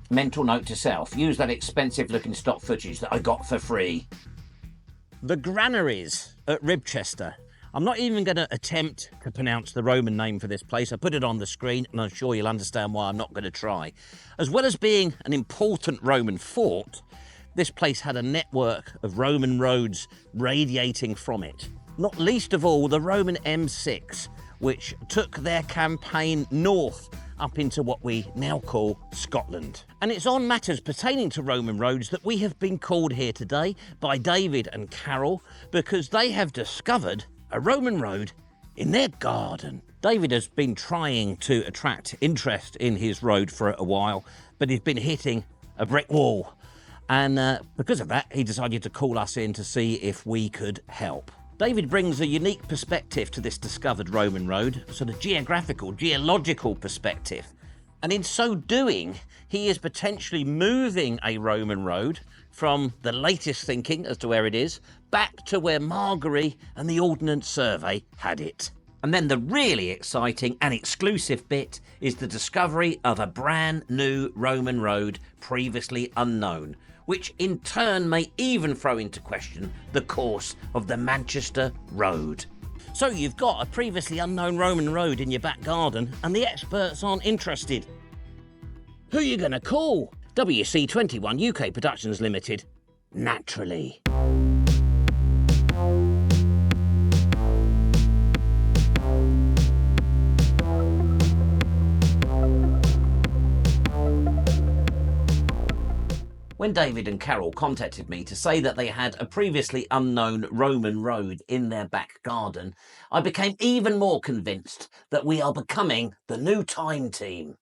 Mental note to self, use that expensive looking stock footage that I got for free. The granaries at Ribchester. I'm not even going to attempt to pronounce the Roman name for this place. I put it on the screen and I'm sure you'll understand why I'm not going to try. As well as being an important Roman fort, this place had a network of Roman roads radiating from it. Not least of all the Roman M6, which took their campaign north up into what we now call Scotland. And it's on matters pertaining to Roman roads that we have been called here today by David and Carole, because they have discovered a Roman road in their garden. David has been trying to attract interest in his road for a while, but he's been hitting a brick wall. And because of that, he decided to call us in to see if we could help. David brings a unique perspective to this discovered Roman road, a sort of geographical, geological perspective. And in so doing, he is potentially moving a Roman road from the latest thinking as to where it is, back to where Margary and the Ordnance Survey had it. And then the really exciting and exclusive bit is the discovery of a brand new Roman road previously unknown, which in turn may even throw into question the course of the Manchester Road. So you've got a previously unknown Roman road in your back garden and the experts aren't interested. Who are you going to call? WC21 UK Productions Limited. Naturally. When David and Carole contacted me to say that they had a previously unknown Roman road in their back garden, I became even more convinced that we are becoming the new time team.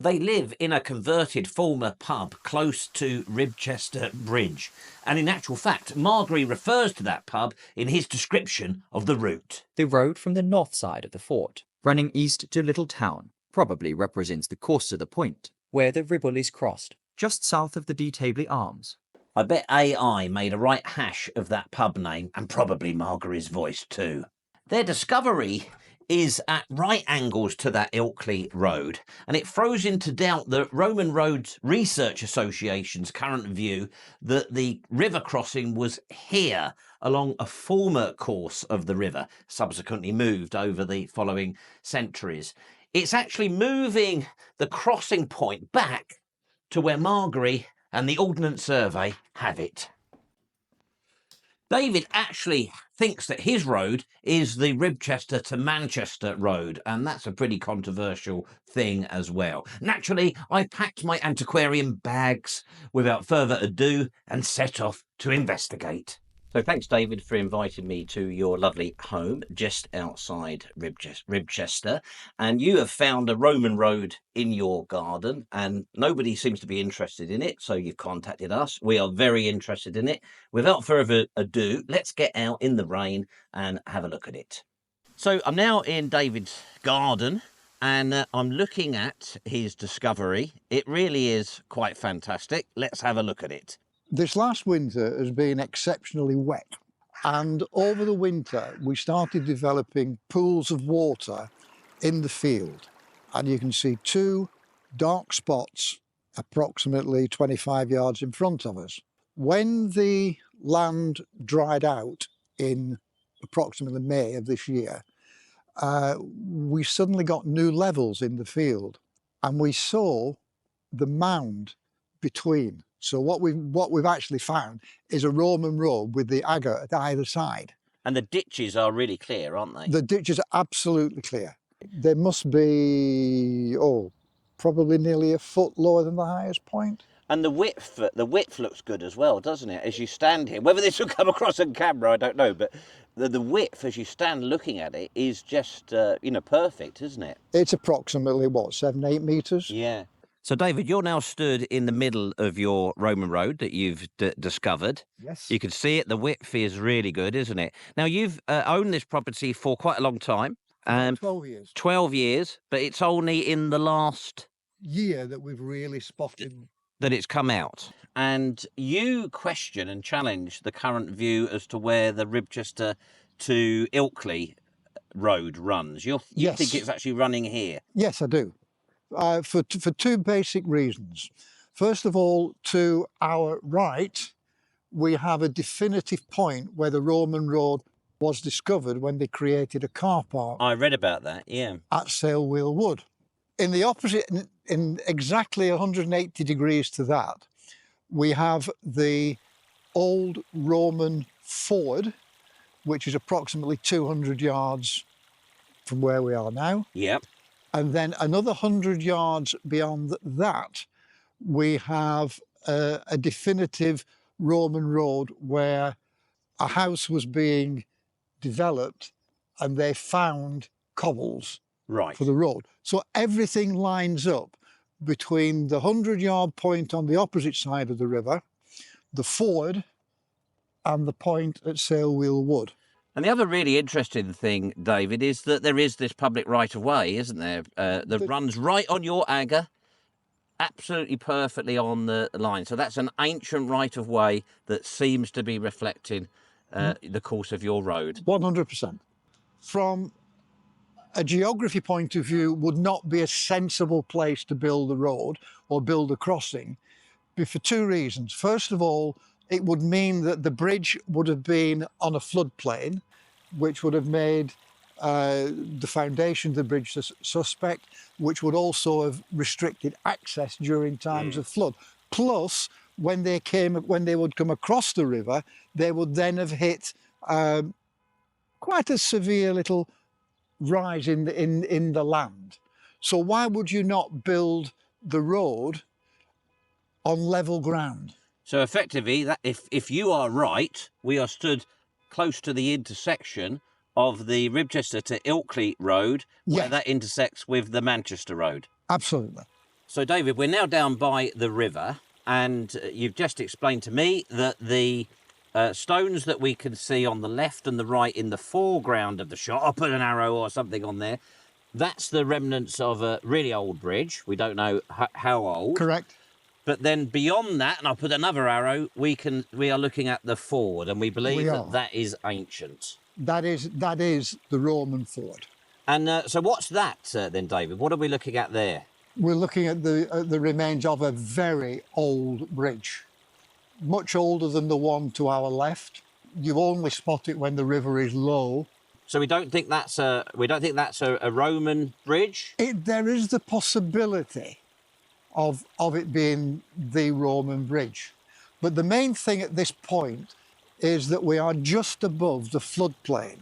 They live in a converted former pub close to Ribchester Bridge, and in actual fact, Margary refers to that pub in his description of the route. The road from the north side of the fort, running east to Little Town, probably represents the course to the point where the Ribble is crossed, just south of the Detably Arms. I bet AI made a right hash of that pub name, and probably Margary's voice too. Their discovery is at right angles to that Ilkley road, and it throws into doubt the Roman Roads Research Association's current view that the river crossing was here along a former course of the river, subsequently moved over the following centuries. It's actually moving the crossing point back to where Margary and the Ordnance Survey have it. David actually thinks that his road is the Ribchester to Manchester road, and that's a pretty controversial thing as well. Naturally, I packed my antiquarian bags without further ado and set off to investigate. So thanks, David, for inviting me to your lovely home just outside Ribchester. And you have found a Roman road in your garden and nobody seems to be interested in it. So you've contacted us. We are very interested in it. Without further ado, let's get out in the rain and have a look at it. So I'm now in David's garden and I'm looking at his discovery. It really is quite fantastic. Let's have a look at it. This last winter has been exceptionally wet, and over the winter we started developing pools of water in the field, and you can see two dark spots approximately 25 yards in front of us. When the land dried out in approximately May of this year, we suddenly got new levels in the field, and we saw the mound between. So what we've actually found is a Roman road with the agger at either side. And the ditches are really clear, aren't they? The ditches are absolutely clear. They must be, probably nearly a foot lower than the highest point. And the width looks good as well, doesn't it? As you stand here, whether this will come across on camera, I don't know, but the width as you stand looking at it is just, perfect, isn't it? It's approximately, 7-8 metres? Yeah. So, David, you're now stood in the middle of your Roman road that you've discovered. Yes. You can see it. The width is really good, isn't it? Now, you've owned this property for quite a long time. 12 years. 12 years, but it's only in the last year that we've really spotted that it's come out. And you question and challenge the current view as to where the Ribchester to Ilkley road runs. You Yes. think it's actually running here? Yes, I do. For two basic reasons. First of all, to our right, we have a definitive point where the Roman road was discovered when they created a car park I read about that, yeah. at Salewheel Wood. In the opposite, in exactly 180 degrees to that, we have the old Roman ford, which is approximately 200 yards from where we are now. Yep. And then another 100 yards beyond that, we have a definitive Roman road where a house was being developed and they found cobbles Right. for the road. So everything lines up between the 100-yard point on the opposite side of the river, the ford, and the point at Salewheel Wood. And the other really interesting thing, David, is that there is this public right-of-way, isn't there, that runs right on your agger, absolutely perfectly on the line. So that's an ancient right-of-way that seems to be reflecting the course of your road. 100%. From a geography point of view, would not be a sensible place to build a road or build a crossing, for two reasons. First of all, it would mean that the bridge would have been on a floodplain, which would have made the foundation of the bridge suspect, which would also have restricted access during times of flood. Plus, when they would come across the river, they would then have hit quite a severe little rise in the land. So why would you not build the road on level ground? So effectively, that if you are right, we are stood close to the intersection of the Ribchester to Ilkley road, where Yes. that intersects with the Manchester road. Absolutely. So, David, we're now down by the river, and you've just explained to me that the stones that we can see on the left and the right in the foreground of the shot, I'll put an arrow or something on there, that's the remnants of a really old bridge. We don't know how old. Correct. But then beyond that, and I'll put another arrow, we are looking at the ford, and we believe that is ancient. That is the Roman ford. And so what's that then, David? What are we looking at there? We're looking at the remains of a very old bridge, much older than the one to our left. You only spot it when the river is low. So we don't think that's a Roman bridge? There is the possibility of it being the Roman bridge. But the main thing at this point is that we are just above the floodplain.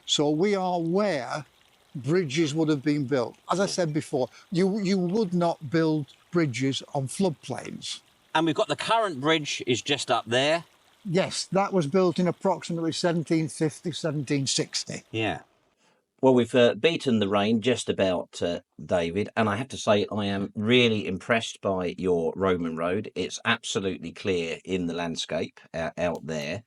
So we are where bridges would have been built. As I said before, you would not build bridges on floodplains. And we've got the current bridge is just up there. Yes, that was built in approximately 1750, 1760. Yeah. Well, we've beaten the rain just about, David, and I have to say I am really impressed by your Roman road. It's absolutely clear in the landscape out there.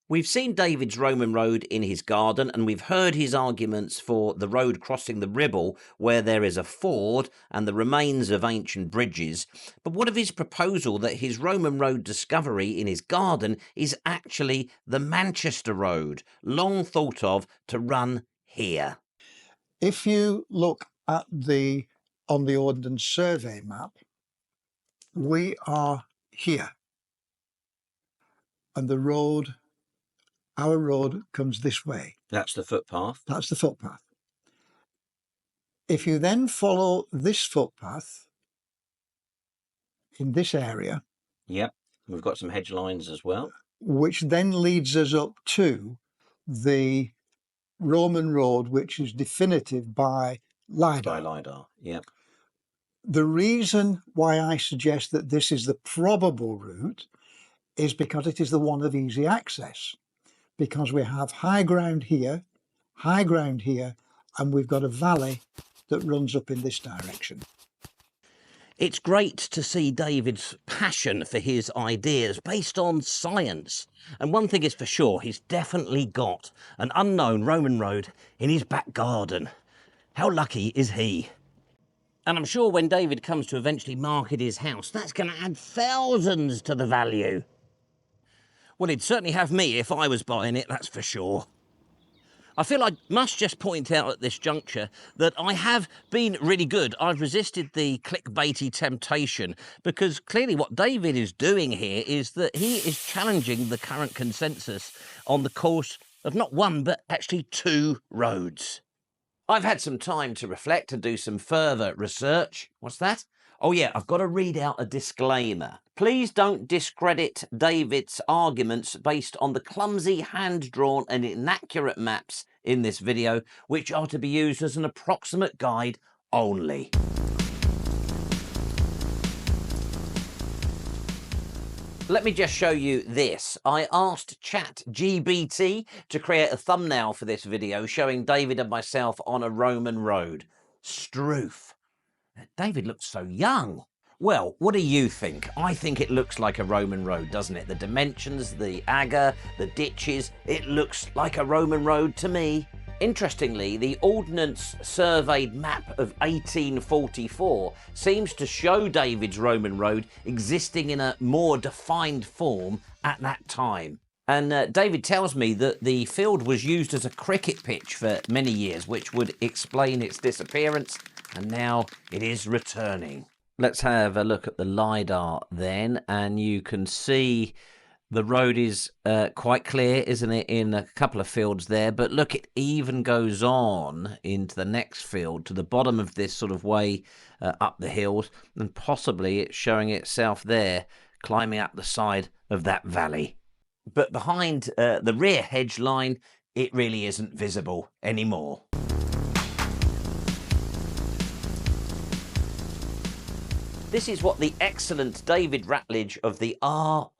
We've seen David's Roman road in his garden, and we've heard his arguments for the road crossing the Ribble, where there is a ford and the remains of ancient bridges. But what of his proposal that his Roman road discovery in his garden is actually the Manchester road, long thought of to run here? If you look at on the Ordnance Survey map, we are here, and our road comes this way. That's the footpath. That's the footpath. If you then follow this footpath in this area, Yep, we've got some hedge lines as well, which then leads us up to the Roman road, which is definitive by LiDAR. by LiDAR. Yep. The reason why I suggest that this is the probable route is because it is the one of easy access. Because we have high ground here, and we've got a valley that runs up in this direction. It's great to see David's passion for his ideas based on science. And one thing is for sure, he's definitely got an unknown Roman road in his back garden. How lucky is he? And I'm sure when David comes to eventually market his house, that's going to add thousands to the value. Well, he'd certainly have me if I was buying it, that's for sure. I feel I must just point out at this juncture that I have been really good. I've resisted the clickbaity temptation, because clearly what David is doing here is that he is challenging the current consensus on the course of not one, but actually 2 roads. I've had some time to reflect and do some further research. What's that? Oh yeah, I've got to read out a disclaimer. Please don't discredit David's arguments based on the clumsy, hand-drawn and inaccurate maps in this video, which are to be used as an approximate guide only. Let me just show you this. I asked ChatGPT to create a thumbnail for this video showing David and myself on a Roman road. Stroof. David looks so young. Well, what do you think? I think it looks like a Roman road, doesn't it? The dimensions, the agger, the ditches, it looks like a Roman road to me. Interestingly, the Ordnance Surveyed map of 1844 seems to show David's Roman road existing in a more defined form at that time. And David tells me that the field was used as a cricket pitch for many years, which would explain its disappearance, and now it is returning. Let's have a look at the LiDAR then, and you can see the road is quite clear, isn't it, in a couple of fields there. But look, it even goes on into the next field, to the bottom of this sort of way up the hills, and possibly it's showing itself there, climbing up the side of that valley. But behind the rear hedge line, it really isn't visible anymore. This is what the excellent David Ratledge of the RRRA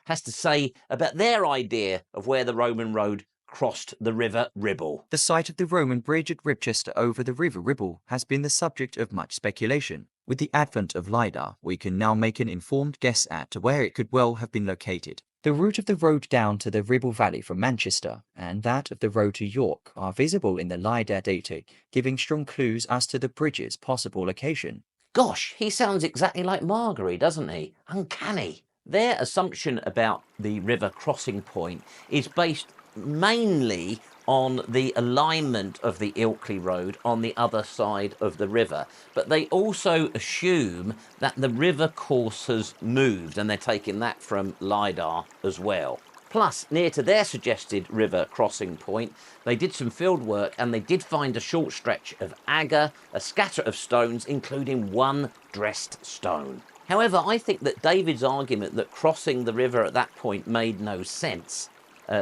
has to say about their idea of where the Roman road crossed the River Ribble. The site of the Roman bridge at Ribchester over the River Ribble has been the subject of much speculation. With the advent of LiDAR, we can now make an informed guess at to where it could well have been located. The route of the road down to the Ribble Valley from Manchester and that of the road to York are visible in the LiDAR data, giving strong clues as to the bridge's possible location. Gosh, he sounds exactly like Margary, doesn't he? Uncanny. Their assumption about the river crossing point is based mainly on the alignment of the Ilkley Road on the other side of the river. But they also assume that the river course has moved, and they're taking that from LiDAR as well. Plus, near to their suggested river crossing point, they did some field work and they did find a short stretch of agger, a scatter of stones, including one dressed stone. However, I think that David's argument that crossing the river at that point made no sense,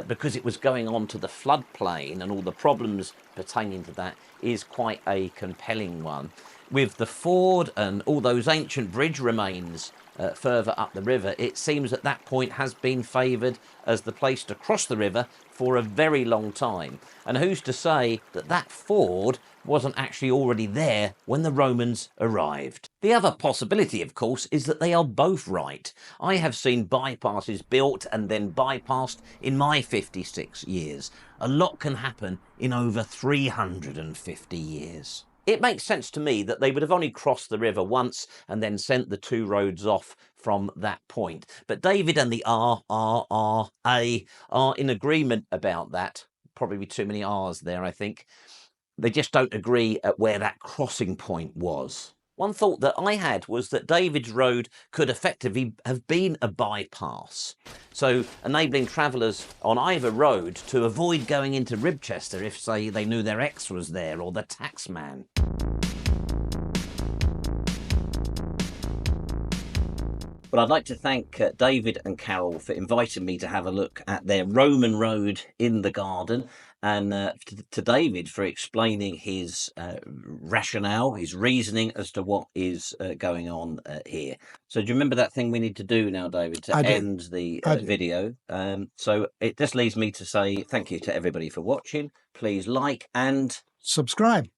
because it was going on to the floodplain and all the problems pertaining to that, is quite a compelling one. With the ford and all those ancient bridge remains further up the river, it seems that that point has been favoured as the place to cross the river for a very long time. And who's to say that that ford wasn't actually already there when the Romans arrived? The other possibility, of course, is that they are both right. I have seen bypasses built and then bypassed in my 56 years. A lot can happen in over 350 years. It makes sense to me that they would have only crossed the river once and then sent the 2 roads off from that point. But David and the RRRA are in agreement about that. Probably too many R's there, I think. They just don't agree at where that crossing point was. One thought that I had was that David's road could effectively have been a bypass, so enabling travellers on either road to avoid going into Ribchester if, say, they knew their ex was there or the taxman. But I'd like to thank David and Carole for inviting me to have a look at their Roman road in the garden, and to David for explaining his rationale, his reasoning as to what is going on here. So do you remember that thing we need to do now, David, to end the video? So it just leaves me to say thank you to everybody for watching. Please like and subscribe.